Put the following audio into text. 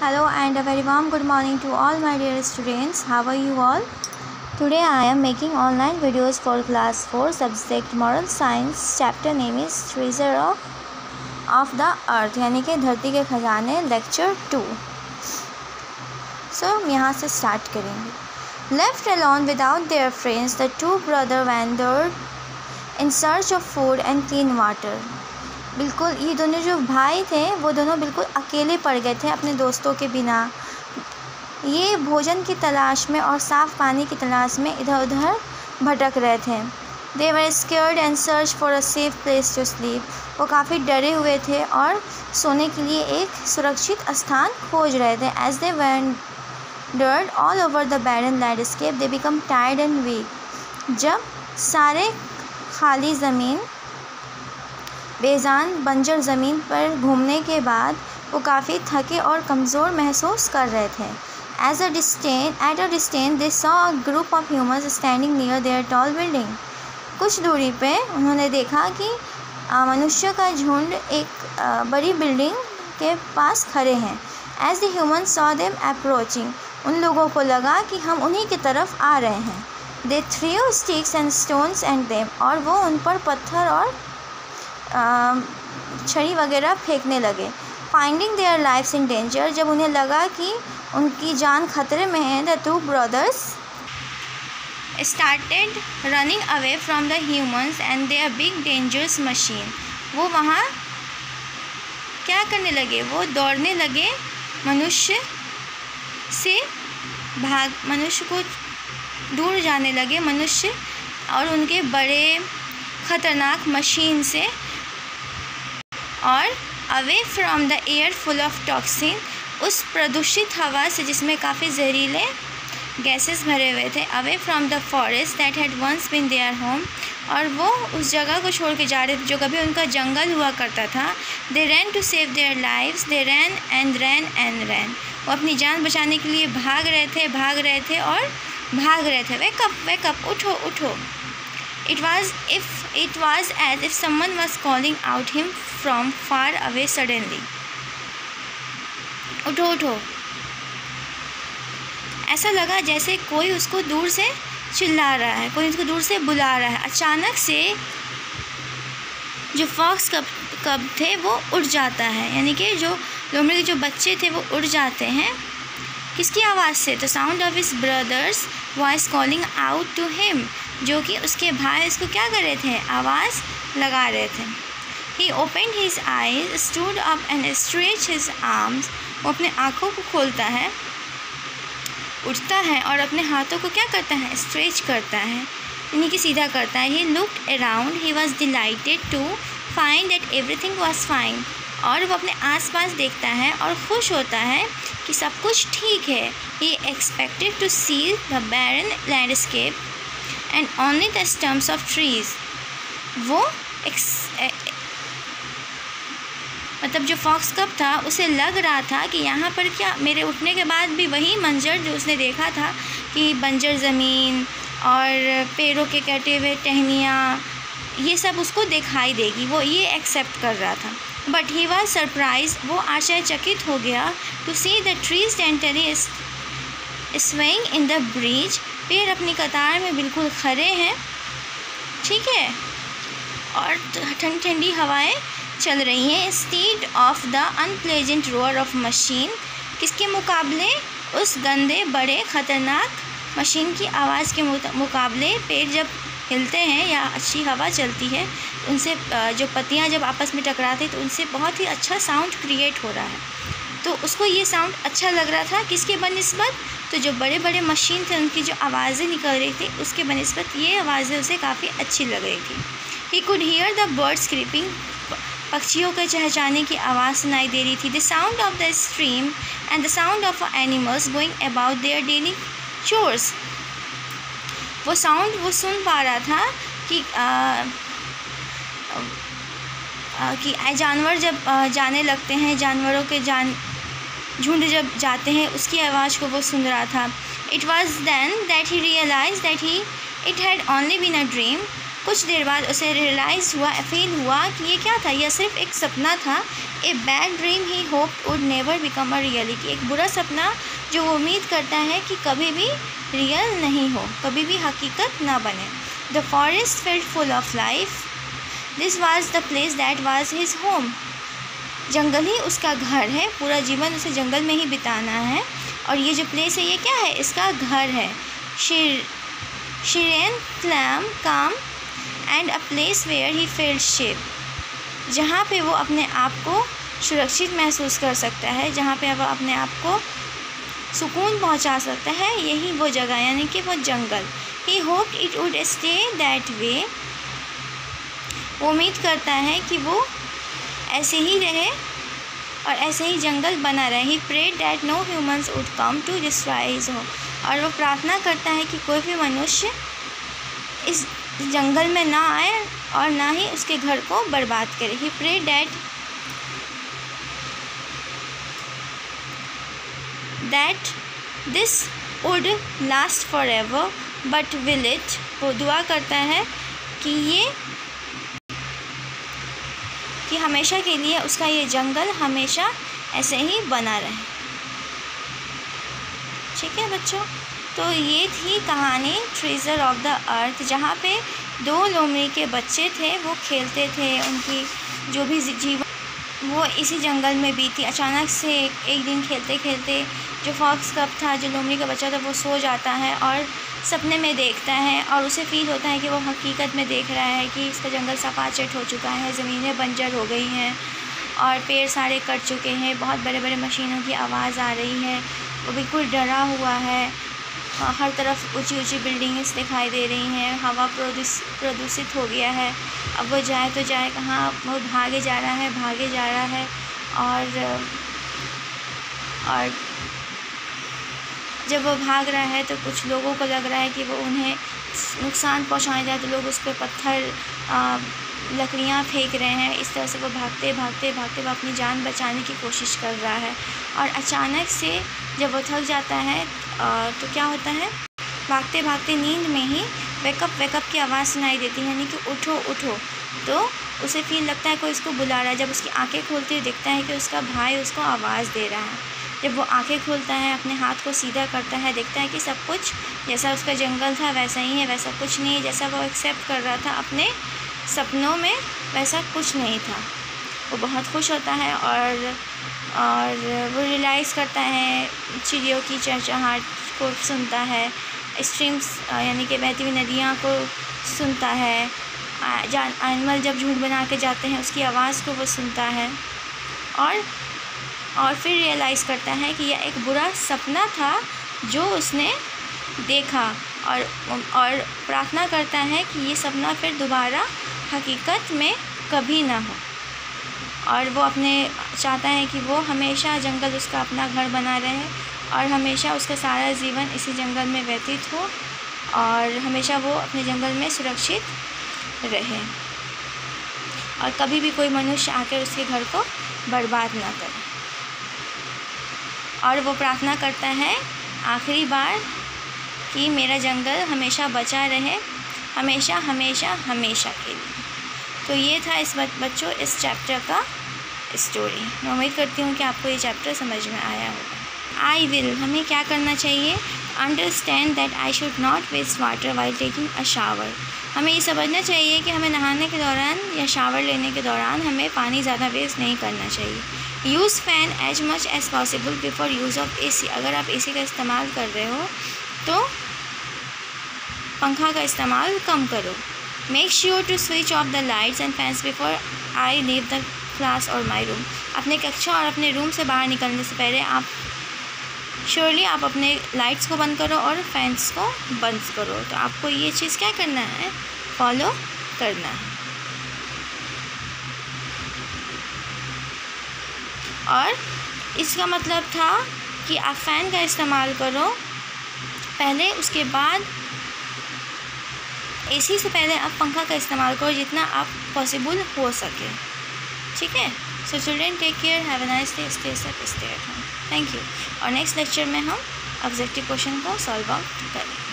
Hello and a very warm good morning to all my dear students. How are you all? Today I am making online videos for class 4 subject moral science. Chapter name is treasure of the earth यानी कि धरती के खजाने lecture 2. So हम यहाँ से start करेंगे. Left alone without their friends, the two brothers wandered in search of food and clean water. बिल्कुल ये दोनों जो भाई थे वो दोनों बिल्कुल अकेले पड़ गए थे अपने दोस्तों के बिना. ये भोजन की तलाश में और साफ़ पानी की तलाश में इधर उधर भटक रहे थे. They were scared and searched for a safe place to sleep. वो काफ़ी डरे हुए थे और सोने के लिए एक सुरक्षित स्थान खोज रहे थे. As they wandered all over the barren landscape, they became tired and weak. जब सारे खाली ज़मीन बेजान बंजर ज़मीन पर घूमने के बाद वो काफ़ी थके और कमज़ोर महसूस कर रहे थे. At a distance, they saw a group of humans standing near their tall building. कुछ दूरी पे उन्होंने देखा कि मनुष्य का झुंड एक बड़ी बिल्डिंग के पास खड़े हैं. As the humans saw them approaching, उन लोगों को लगा कि हम उन्हीं की तरफ आ रहे हैं. They threw sticks and stones at them, और वो उन पर पत्थर और छड़ी वगैरह फेंकने लगे. Finding their lives in danger, जब उन्हें लगा कि उनकी जान खतरे में है, the two brothers started running away from the humans and their big dangerous machine. वो वहाँ क्या करने लगे? वो दौड़ने लगे मनुष्य को दूर जाने लगे मनुष्य और उनके बड़े ख़तरनाक मशीन से, और away from the air full of toxin, उस प्रदूषित हवा से जिसमें काफ़ी जहरीले गैसेस भरे हुए थे. Away from the forest that had once been their home, और वो उस जगह को छोड़ के जा रहे थे जो कभी उनका जंगल हुआ करता था. They ran to save their lives, they ran and ran. वो अपनी जान बचाने के लिए भाग रहे थे. वेक अप, उठो. It was as if someone was calling out him from far away suddenly. उठो. ऐसा लगा जैसे कोई उसको दूर से चिल्ला रहा है, कोई उसको दूर से बुला रहा है. अचानक से जो फॉक्स कब थे वो उड़ जाता है, यानी कि जो लोमड़ी के जो बच्चे थे वो उड़ जाते हैं. किसकी आवाज़ से? The sound of his brother's voice calling out to him, जो कि उसके भाई इसको क्या कर रहे थे? आवाज़ लगा रहे थे. He opened his eyes, stood up and stretch his arms. वो अपने आँखों को खोलता है, उठता है और अपने हाथों को क्या करता है? स्ट्रेच करता है, यानी कि सीधा करता है. He looked around, he was delighted to find that everything was fine. और वो अपने आसपास देखता है और खुश होता है कि सब कुछ ठीक है. He expected to see the barren landscape and only the stumps of trees. वो मतलब जो फॉक्स कप था उसे लग रहा था कि यहाँ पर क्या, मेरे उठने के बाद भी वही मंजर जो उसने देखा था कि बंजर ज़मीन और पेड़ों के कटे हुए टहनियाँ, ये सब उसको दिखाई देगी. वो ये एक्सेप्ट कर रहा था. बट ही वॉज सरप्राइज, वो आश्चर्यचकित हो गया to see the trees gently swaying in the breeze. पेड़ अपनी कतार में बिल्कुल खड़े हैं, ठीक है, और ठंडी ठंडी हवाएं चल रही हैं. Instead of the unpleasant row or of machine, किसके मुकाबले? उस गंदे बड़े ख़तरनाक मशीन की आवाज़ के मुकाबले पेड़ जब हिलते हैं या अच्छी हवा चलती है, उनसे जो पत्तियां जब आपस में टकराती तो उनसे बहुत ही अच्छा साउंड क्रिएट हो रहा है. तो उसको ये साउंड अच्छा लग रहा था. किसके बनिस्बत? तो जो बड़े बड़े मशीन थे उनकी जो आवाज़ें निकल रही थी उसके बनिस्बत ये आवाज़ें उसे काफ़ी अच्छी लग रही थी. He could hear the birds creeping, पक्षियों के चहचहाने की आवाज़ सुनाई दे रही थी. The sound of the stream and the sound of animals going about their daily chores. वो साउंड वो सुन पा रहा था कि जानवर जब जाने लगते हैं, जानवरों के झुंड जब जाते हैं, उसकी आवाज़ को वो सुन रहा था. It was then that he realise that it had only been a dream. कुछ देर बाद उसे फील हुआ कि ये क्या था, यह सिर्फ एक सपना था। A bad dream he hoped would never become a reality, एक बुरा सपना जो वो उम्मीद करता है कि कभी भी रियल नहीं हो, कभी भी हकीकत ना बने। The forest felt full of life, this was the place that was his home, जंगल ही उसका घर है, पूरा जीवन उसे जंगल में ही बिताना है और ये जो प्लेस है ये क्या है, इसका घर है। Sheeran calm and a place where he felt safe, जहाँ पे वो अपने आप को सुरक्षित महसूस कर सकता है, जहाँ पे वो अपने आप को सुकून पहुँचा सकता है, यही वो जगह यानी कि वो जंगल। He hoped it would stay that way, वो उम्मीद करता है कि वो ऐसे ही रहे और ऐसे ही जंगल बना रहे। He prayed that no humans would come to destroy his home, और वो प्रार्थना करता है कि कोई भी मनुष्य इस जंगल में ना आए और ना ही उसके घर को बर्बाद करे। He prayed that this would last forever, but will it, वो दुआ करता है कि हमेशा के लिए उसका ये जंगल हमेशा ऐसे ही बना रहे। ठीक है बच्चों, तो ये थी कहानी ट्रेजर ऑफ द अर्थ, जहाँ पे 2 लोमड़ी के बच्चे थे, वो खेलते थे, उनकी जो भी जीवन वो इसी जंगल में बीती। अचानक से एक दिन खेलते खेलते जो फॉक्स कप था, जो लोमड़ी का बच्चा था, वो सो जाता है और सपने में देखता है और उसे फ़ील होता है कि वो हकीकत में देख रहा है कि इसका जंगल सपाचट हो चुका है, ज़मीनें बंजर हो गई हैं और पेड़ सारे कट चुके हैं, बहुत बड़े बड़े मशीनों की आवाज़ आ रही है, वो बिल्कुल डरा हुआ है, हर तरफ ऊंची ऊंची बिल्डिंग्स दिखाई दे रही हैं, हवा प्रदूषित हो गया है। अब वो जाए तो जाए कहाँ, वो भागे जा रहा है और जब वो भाग रहा है तो कुछ लोगों को लग रहा है कि वो उन्हें नुकसान पहुंचाने जाए, तो लोग उस पर पत्थर लकड़ियाँ फेंक रहे हैं। इस तरह से वो भागते वो अपनी जान बचाने की कोशिश कर रहा है और अचानक से जब वो थक जाता है तो क्या होता है, भागते भागते नींद में ही वेकअप की आवाज़ सुनाई देती है, यानी कि उठो उठो। तो उसे फील लगता है कोई उसको बुला रहा है। जब उसकी आंखें खोलते हुए दिखता है कि उसका भाई उसको आवाज़ दे रहा है। जब वो आंखें खोलता है, अपने हाथ को सीधा करता है, देखता है कि सब कुछ जैसा उसका जंगल था वैसा ही है, वैसा कुछ नहीं है, जैसा वो एक्सेप्ट कर रहा था अपने सपनों में वैसा कुछ नहीं था। वो बहुत खुश होता है और वो रियलाइज़ करता है, चिड़ियों की चहचहाहट को सुनता है, स्ट्रीम्स यानी कि बहती हुई नदियाँ को सुनता है, एनिमल जब झूठ बना के जाते हैं उसकी आवाज़ को वो सुनता है और फिर रियलाइज़ करता है कि यह एक बुरा सपना था जो उसने देखा और प्रार्थना करता है कि ये सपना फिर दोबारा हकीकत में कभी ना हो। और वो चाहता है कि वो हमेशा जंगल उसका अपना घर बना रहे और हमेशा उसका सारा जीवन इसी जंगल में व्यतीत हो और हमेशा वो अपने जंगल में सुरक्षित रहे और कभी भी कोई मनुष्य आकर उसके घर को बर्बाद ना करे। और वो प्रार्थना करता है आखिरी बार कि मेरा जंगल हमेशा बचा रहे, हमेशा हमेशा हमेशा के लिए। तो ये था बच्चों इस चैप्टर का स्टोरी। मैं उम्मीद करती हूँ कि आपको ये चैप्टर समझ में आया होगा। आई विल, हमें क्या करना चाहिए, understand that I should not waste water while taking a shower. हमें ये समझना चाहिए कि हमें नहाने के दौरान या शावर लेने के दौरान हमें पानी ज़्यादा वेस्ट नहीं करना चाहिए। Use fan as much as possible before use of AC। अगर आप AC का इस्तेमाल कर रहे हो तो पंखा का इस्तेमाल कम करो। Make sure to switch off the lights and fans before I leave the class और माई रूम। अपने कक्षा और अपने रूम से बाहर निकलने से पहले आप अपने लाइट्स को बंद करो और फैंस को बंद करो। तो आपको ये चीज़ क्या करना है, फॉलो करना है। और इसका मतलब था कि आप फ़ैन का इस्तेमाल करो पहले, उसके बाद AC से पहले आप पंखा का इस्तेमाल करो जितना आप पॉसिबल हो सके। ठीक है। So children, take care, have a nice day, stay safe, stay at home. Thank you. और नेक्स्ट लेक्चर में हम ऑब्जेक्टिव क्वेश्चन को सॉल्व आउट करें।